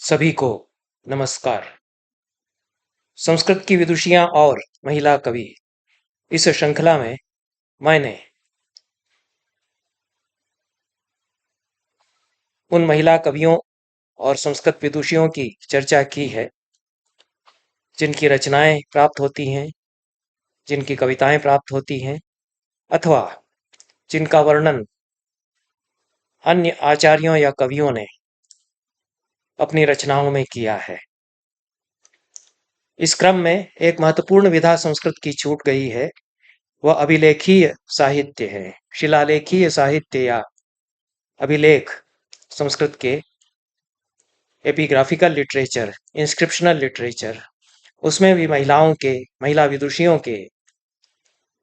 सभी को नमस्कार। संस्कृत की विदुषियां और महिला कवि, इस श्रृंखला में मैंने उन महिला कवियों और संस्कृत विदुषियों की चर्चा की है जिनकी रचनाएं प्राप्त होती हैं, जिनकी कविताएं प्राप्त होती हैं, अथवा जिनका वर्णन अन्य आचार्यों या कवियों ने अपनी रचनाओं में किया है। इस क्रम में एक महत्वपूर्ण विधा संस्कृत की छूट गई है, वह अभिलेखीय साहित्य है। शिलालेखीय साहित्य या अभिलेख संस्कृत के एपिग्राफिकल लिटरेचर, इंस्क्रिप्शनल लिटरेचर, उसमें भी महिला विदुषियों के,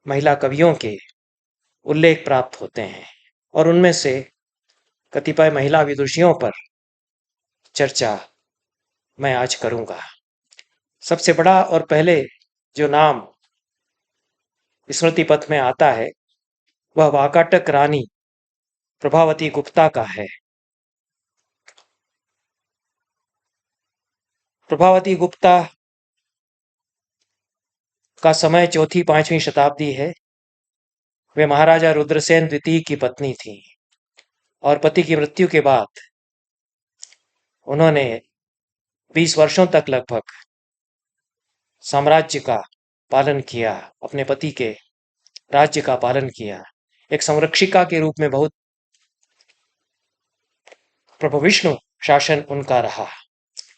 महिला कवियों के उल्लेख प्राप्त होते हैं और उनमें से कतिपय महिला विदुषियों पर चर्चा मैं आज करूंगा। सबसे बड़ा और पहले जो नाम स्मृति पथ में आता है वह वाकाटक रानी प्रभावती गुप्ता का है। प्रभावती गुप्ता का समय चौथी पांचवी शताब्दी है। वे महाराजा रुद्रसेन द्वितीय की पत्नी थी और पति की मृत्यु के बाद उन्होंने 20 वर्षों तक लगभग साम्राज्य का पालन किया, अपने पति के राज्य का पालन किया। एक संरक्षिका के रूप में बहुत प्रभु विष्णु शासन उनका रहा।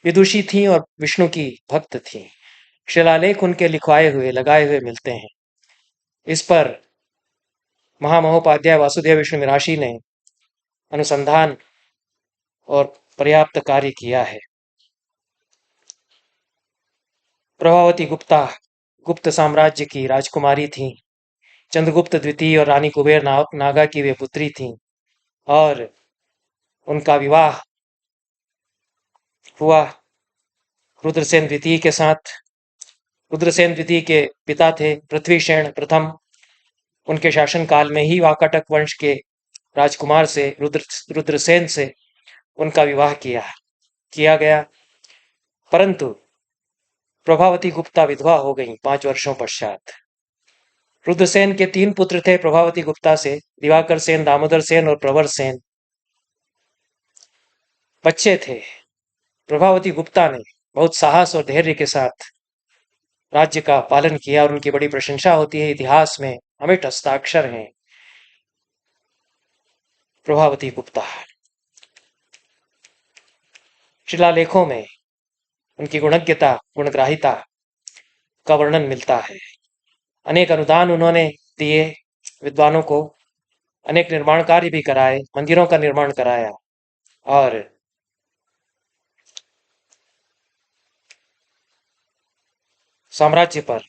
विदुषी थी और विष्णु की भक्त थी। शिलालेख उनके लिखवाए हुए लगाए हुए मिलते हैं। इस पर महामहोपाध्याय वासुदेव विष्णु मिराशी ने अनुसंधान और पर्याप्त कार्य किया है। प्रभावती गुप्ता गुप्त साम्राज्य की राजकुमारी थी। चंद्रगुप्त द्वितीय और रानी कुबेर नागा की वे पुत्री थीं और उनका विवाह हुआ रुद्रसेन द्वितीय के साथ। रुद्रसेन द्वितीय के पिता थे पृथ्वीशेन प्रथम। उनके शासनकाल में ही वाकाटक वंश के राजकुमार से रुद्रसेन से उनका विवाह किया गया, परंतु प्रभावती गुप्ता विधवा हो गईं 5 वर्षों पश्चात। रुद्रसेन के 3 पुत्र थे प्रभावती गुप्ता से, दिवाकर सेन, दामोदर सेन और प्रवर सेन। बच्चे थे। प्रभावती गुप्ता ने बहुत साहस और धैर्य के साथ राज्य का पालन किया और उनकी बड़ी प्रशंसा होती है। इतिहास में अमिट हस्ताक्षर हैं प्रभावती गुप्ता। शिलालेखों में उनकी गुणज्ञता, गुणग्राहिता का वर्णन मिलता है। अनेक अनुदान उन्होंने दिए विद्वानों को, अनेक निर्माण कार्य भी कराए, मंदिरों का निर्माण कराया और साम्राज्य पर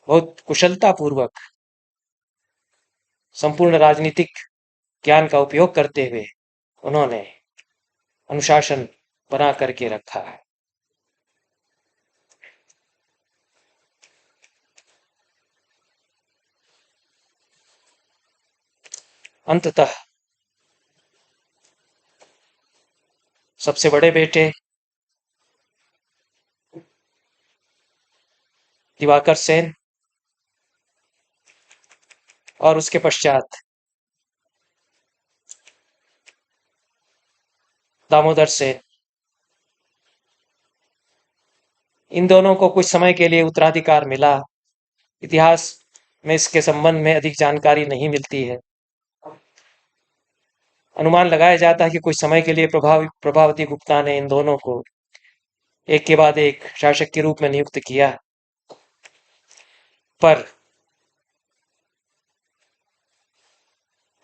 बहुत कुशलता पूर्वक संपूर्ण राजनीतिक ज्ञान का उपयोग करते हुए उन्होंने अनुशासन बना करके रखा है। अंततः सबसे बड़े बेटे दिवाकर सेन और उसके पश्चात दामोदर सेन, इन दोनों को कुछ समय के लिए उत्तराधिकार मिला। इतिहास में इसके संबंध में अधिक जानकारी नहीं मिलती है। अनुमान लगाया जाता है कि कुछ समय के लिए प्रभावती गुप्ता ने इन दोनों को एक के बाद एक शासक के रूप में नियुक्त किया, पर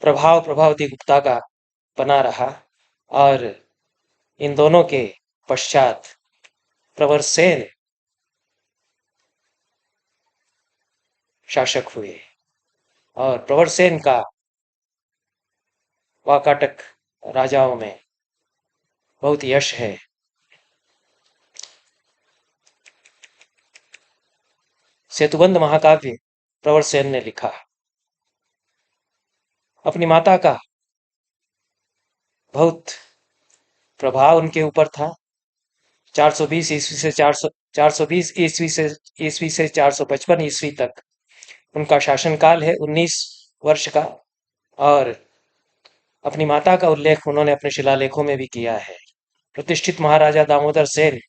प्रभाव प्रभावती गुप्ता का बना रहा और इन दोनों के पश्चात प्रवर सेन शासक हुए और प्रवर सेन का वाकाटक राजाओं में बहुत यश है। सेतुबंध महाकाव्य प्रवर सेन ने लिखा। अपनी माता का बहुत प्रभाव उनके ऊपर था। 420 ईस्वी से 420 ईस्वी से 455 ईस्वी तक उनका शासनकाल है, 19 वर्ष का। और अपनी माता का उल्लेख उन्होंने अपने शिलालेखों में भी किया है। प्रतिष्ठित महाराजा दामोदर सेन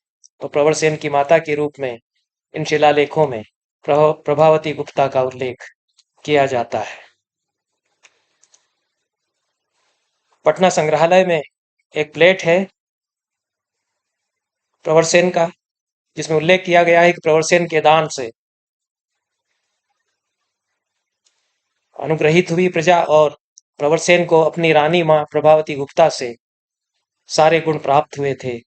और प्रवर सेन की माता के रूप में इन शिलालेखों में प्रभावती गुप्ता का उल्लेख किया जाता है। पटना संग्रहालय में एक प्लेट है प्रवर सेन का, जिसमें उल्लेख किया गया है कि प्रवर सेन के दान से अनुग्रहित हुई प्रजा और प्रवर सेन को अपनी रानी मां प्रभावती गुप्ता से सारे गुण प्राप्त हुए थे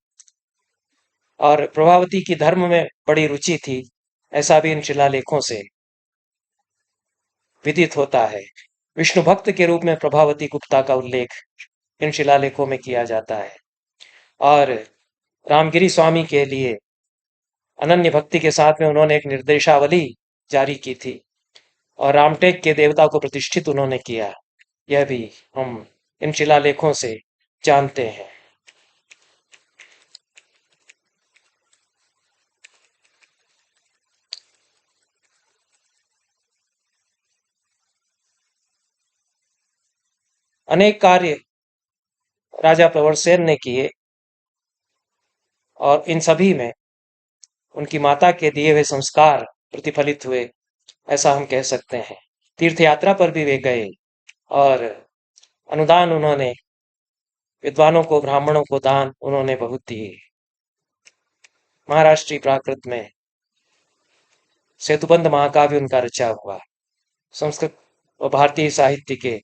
और प्रभावती की धर्म में बड़ी रुचि थी, ऐसा भी इन शिलालेखों से विदित होता है। विष्णु भक्त के रूप में प्रभावती गुप्ता का उल्लेख इन शिलालेखों में किया जाता है और रामगिरी स्वामी के लिए अनन्य भक्ति के साथ में उन्होंने एक निर्देशावली जारी की थी और रामटेक के देवता को प्रतिष्ठित उन्होंने किया। यह भी हम इन शिलालेखों से जानते हैं। अनेक कार्य राजा प्रवरसेन ने किए और इन सभी में उनकी माता के दिए हुए संस्कार प्रतिफलित हुए, ऐसा हम कह सकते हैं। तीर्थ यात्रा पर भी वे गए और अनुदान उन्होंने विद्वानों को, ब्राह्मणों को दान उन्होंने बहुत दिए। महाराष्ट्रीय प्राकृत में सेतुबंध महाकाव्य उनका रचा हुआ। संस्कृत और भारतीय साहित्य के,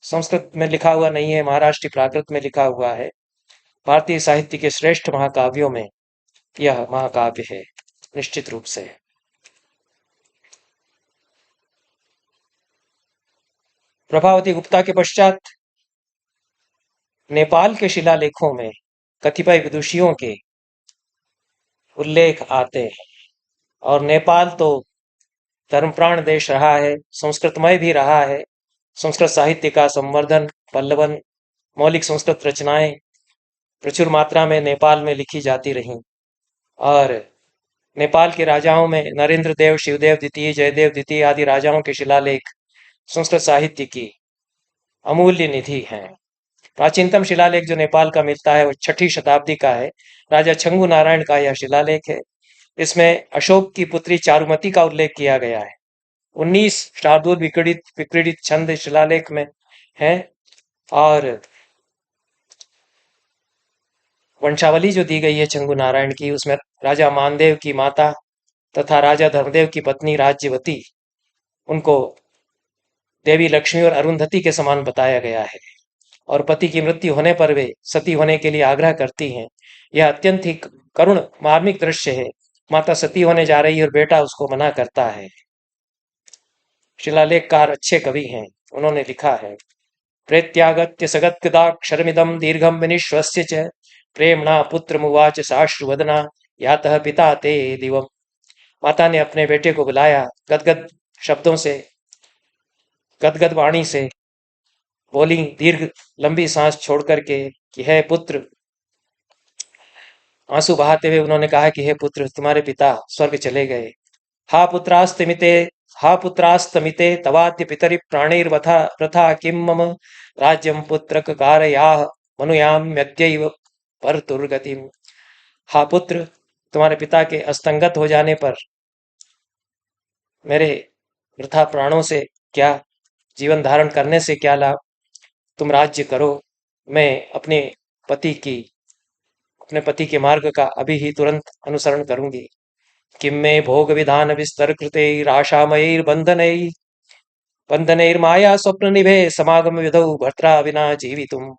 संस्कृत में लिखा हुआ नहीं है, महाराष्ट्रीय प्राकृत में लिखा हुआ है। भारतीय साहित्य के श्रेष्ठ महाकाव्यों में यह महाकाव्य है, निश्चित रूप से। प्रभावती गुप्ता के पश्चात नेपाल के शिलालेखों में कतिपय विदुषियों के उल्लेख आते हैं और नेपाल तो धर्मप्राण देश रहा है, संस्कृतमय भी रहा है। संस्कृत साहित्य का संवर्धन, पल्लवन, मौलिक संस्कृत रचनाएं प्रचुर मात्रा में नेपाल में लिखी जाती रहीं और नेपाल के राजाओं में नरेंद्र देव, शिवदेव द्वितीय, जयदेव द्वितीय आदि राजाओं के शिलालेख संस्कृत साहित्य की अमूल्य निधि हैं। प्राचीनतम शिलालेख जो नेपाल का मिलता है वो 6ठी शताब्दी का है। राजा छंगू नारायण का यह शिलालेख है। इसमें अशोक की पुत्री चारुमती का उल्लेख किया गया है। 19 शार्दूल विक्रीडित छंद शिलालेख में है और वंशावली जो दी गई है छंगू नारायण की, उसमें राजा मानदेव की माता तथा राजा धर्मदेव की पत्नी राज्यवती, उनको देवी लक्ष्मी और अरुंधति के समान बताया गया है और पति की मृत्यु होने पर वे सती होने के लिए आग्रह करती हैं। यह अत्यंत ही करुण मार्मिक दृश्य है। माता सती होने जा रही है और बेटा उसको मना करता है। शिलालेखकार अच्छे कवि हैं, उन्होंने लिखा है, प्रेत्यागत्य सगद्गदाक्षरमिदं दीर्घं विनिश्वस्य च प्रेम्णा पुत्रमुवाच साश्रुवदना यातः पिता ते दिवम्। माता ने अपने बेटे को बुलाया, गदगद शब्दों से, गदगद वाणी से बोली, दीर्घ लंबी सांस छोड़ करके कि हे पुत्र, आंसू बहाते हुए उन्होंने कहा कि हे पुत्र, तुम्हारे पिता स्वर्ग चले गए। हा पुत्रास्तमिते हा पुत्रास्तमिते तवाद्य पितरि प्राणैर्वथा प्रथा किं मम राज्यं पुत्रक कारयाः मनुयाम्यद्यैव परतुर्गतिम्। हा पुत्र, तुम्हारे पिता के अस्तंगत हो जाने पर मेरे वृथा प्राणों से क्या, जीवन धारण करने से क्या लाभ। तुम राज्य करो, मैं अपने पति के मार्ग का अभी ही तुरंत अनुसरण करूंगी। किम में भोग विधान विस्तर कृतैराशामयैर्बन्धनैः बन्धनैर्माया स्वप्न निभे समागम विधौ भर्त्रा विना जीवितुम्।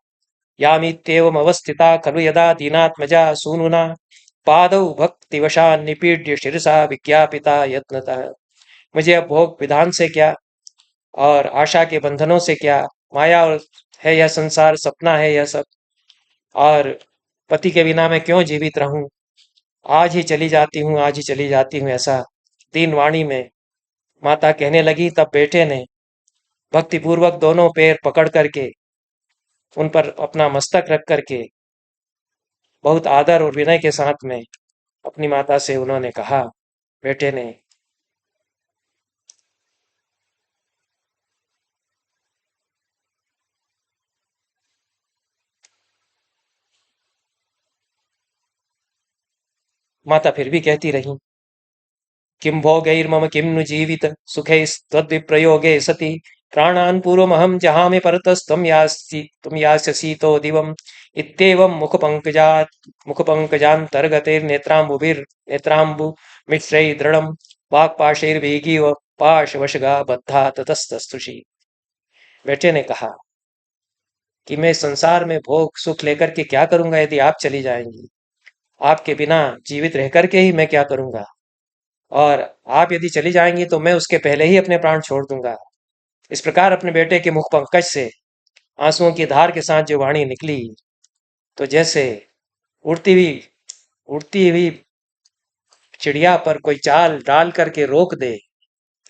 यामित्येवमवस्थिता खलु यदा दीनात्मजा सूनुना पादौ भक्तिवशा निपीड्य शिरसा विज्ञापिता यत्नतः। मुझे अब भोग विधान से क्या और आशा के बंधनों से क्या, माया है यह संसार, सपना है यह सब, और पति के बिना मैं क्यों जीवित रहूं। आज ही चली जाती हूँ, आज ही चली जाती हूँ, ऐसा दीन वाणी में माता कहने लगी। तब बेटे ने भक्तिपूर्वक दोनों पैर पकड़ करके उन पर अपना मस्तक रख करके बहुत आदर और विनय के साथ में अपनी माता से उन्होंने कहा, बेटे ने, माता फिर भी कहती रही, किं भोगैर्मम किं नु जीवित सुखैस्त्वद्विप्रयोगे सति प्राणान् पूर्वमहं जहामि परतस्त्वं त्वं यास्यसीतो दिवम् इत्येवं मुखपङ्कजान्तर्गतैर्नेत्राम्बुभिर्नेत्राम्बु मिश्रैः दृढं वाक्पाशैर्वेगीव पाशवशगा बद्धा ततस्तस्तुषि। बेटे ने कहा कि मैं संसार में भोग सुख लेकर के क्या करूंगा यदि आप चली जाएंगी। आपके बिना जीवित रह करके ही मैं क्या करूंगा, और आप यदि चली जाएंगी तो मैं उसके पहले ही अपने प्राण छोड़ दूंगा। इस प्रकार अपने बेटे के मुख पंकज से आंसुओं की धार के साथ जो वाणी निकली, तो जैसे उड़ती हुई उड़ती हुई चिड़िया पर कोई चाल डाल करके रोक दे।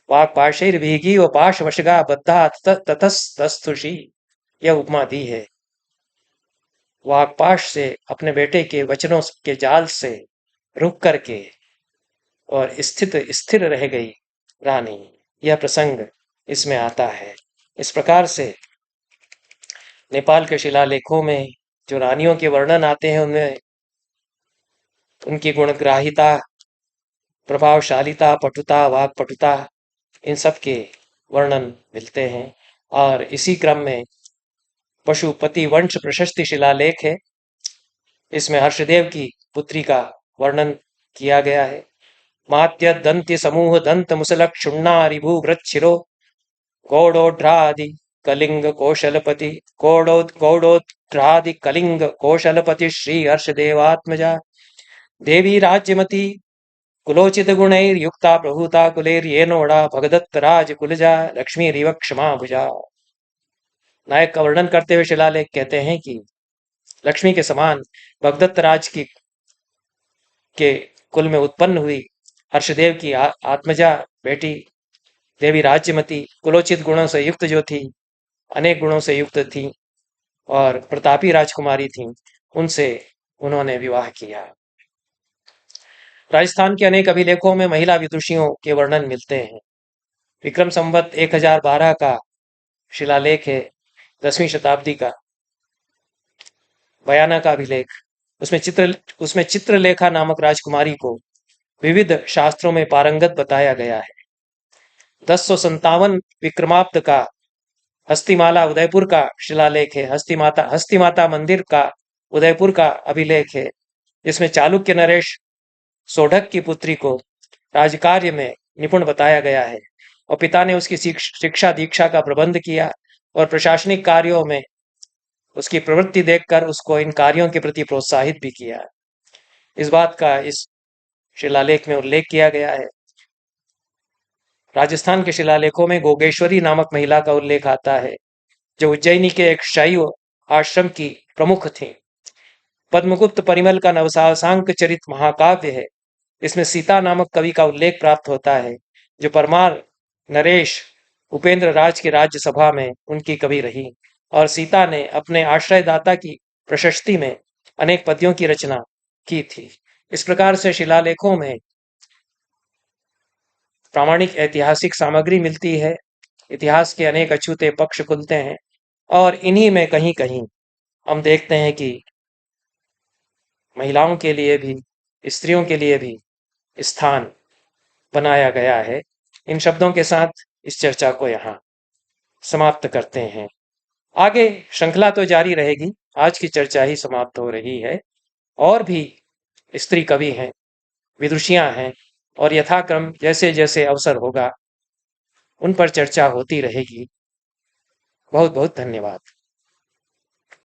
वाक पाशैर भीगी व पाश वशगा बद्धा ततस्तुषी, यह उपमा दी है। वाकपाश से अपने बेटे के वचनों के जाल से रुक करके और स्थिर रह गई रानी। यह प्रसंग इसमें आता है। इस प्रकार से नेपाल के शिलालेखों में जो रानियों के वर्णन आते हैं, उनमें उनकी गुणग्राहिता, प्रभावशालिता, पटुता, वाक्पटुता, इन सब के वर्णन मिलते हैं। और इसी क्रम में पशुपति वंश प्रशस्ति शिलालेख है। इसमें हर्षदेव की पुत्री का वर्णन किया गया है। मात्य दंत्य समूह दंत मुसलक क्षुण्णा रिभु वृच्छिरो गौड़ोड्रादि कलिंग कौशलपति गौड़ोड्रादि कलिंग कौशलपति श्री हर्षदेवात्मजा देवी राज्यमती कुलोचित गुणैर्युक्ता प्रभुता कुलैर्येनोड़ा भगदत्त राज कुलजा लक्ष्मी रिव क्षमा भुजा। नायक का वर्णन करते हुए शिलालेख कहते हैं कि लक्ष्मी के समान भगदत्त राज की के कुल में उत्पन्न हुई हर्षदेव की आत्मजा बेटी देवी राज्यमती कुलोचित गुणों से युक्त जो थी, अनेक गुणों से युक्त थी और प्रतापी राजकुमारी थी, उनसे उन्होंने विवाह किया। राजस्थान के अनेक अभिलेखों में महिला विदुषियों के वर्णन मिलते हैं। विक्रम संवत 1012 का शिलालेख है, 10वीं शताब्दी का बयाना का अभिलेख। उसमें चित्रलेखा नामक राजकुमारी को विविध शास्त्रों में पारंगत बताया गया है। 1057 विक्रमाब्द का हस्तिमाला उदयपुर का शिलालेख है। हस्तिमाता मंदिर का उदयपुर का अभिलेख है, जिसमें चालुक्य नरेश सोढ़क की पुत्री को राजकार्य में निपुण बताया गया है और पिता ने उसकी शिक्षा दीक्षा का प्रबंध किया और प्रशासनिक कार्यों में उसकी प्रवृत्ति देखकर उसको इन कार्यों के प्रति प्रोत्साहित भी किया। इस बात का इस शिलालेख में उल्लेख किया गया है। राजस्थान के शिलालेखों में गोगेश्वरी नामक महिला का उल्लेख आता है, जो उज्जैनी के एक शैव आश्रम की प्रमुख थी। पद्मगुप्त परिमल का नवसासांक चरित महाकाव्य है। इसमें सीता नामक कवि का उल्लेख प्राप्त होता है, जो परमार नरेश उपेंद्र राज की राज्यसभा में उनकी कवि रही और सीता ने अपने आश्रयदाता की प्रशस्ति में अनेक पद्यों की रचना की थी। इस प्रकार से शिलालेखों में प्रामाणिक ऐतिहासिक सामग्री मिलती है। इतिहास के अनेक अछूते पक्ष खुलते हैं और इन्हीं में कहीं कहीं हम देखते हैं कि महिलाओं के लिए भी, स्त्रियों के लिए भी स्थान बनाया गया है। इन शब्दों के साथ इस चर्चा को यहाँ समाप्त करते हैं। आगे श्रृंखला तो जारी रहेगी, आज की चर्चा ही समाप्त हो रही है। और भी स्त्री कवि हैं, विदुषियां हैं, और यथाक्रम जैसे जैसे अवसर होगा उन पर चर्चा होती रहेगी। बहुत बहुत धन्यवाद।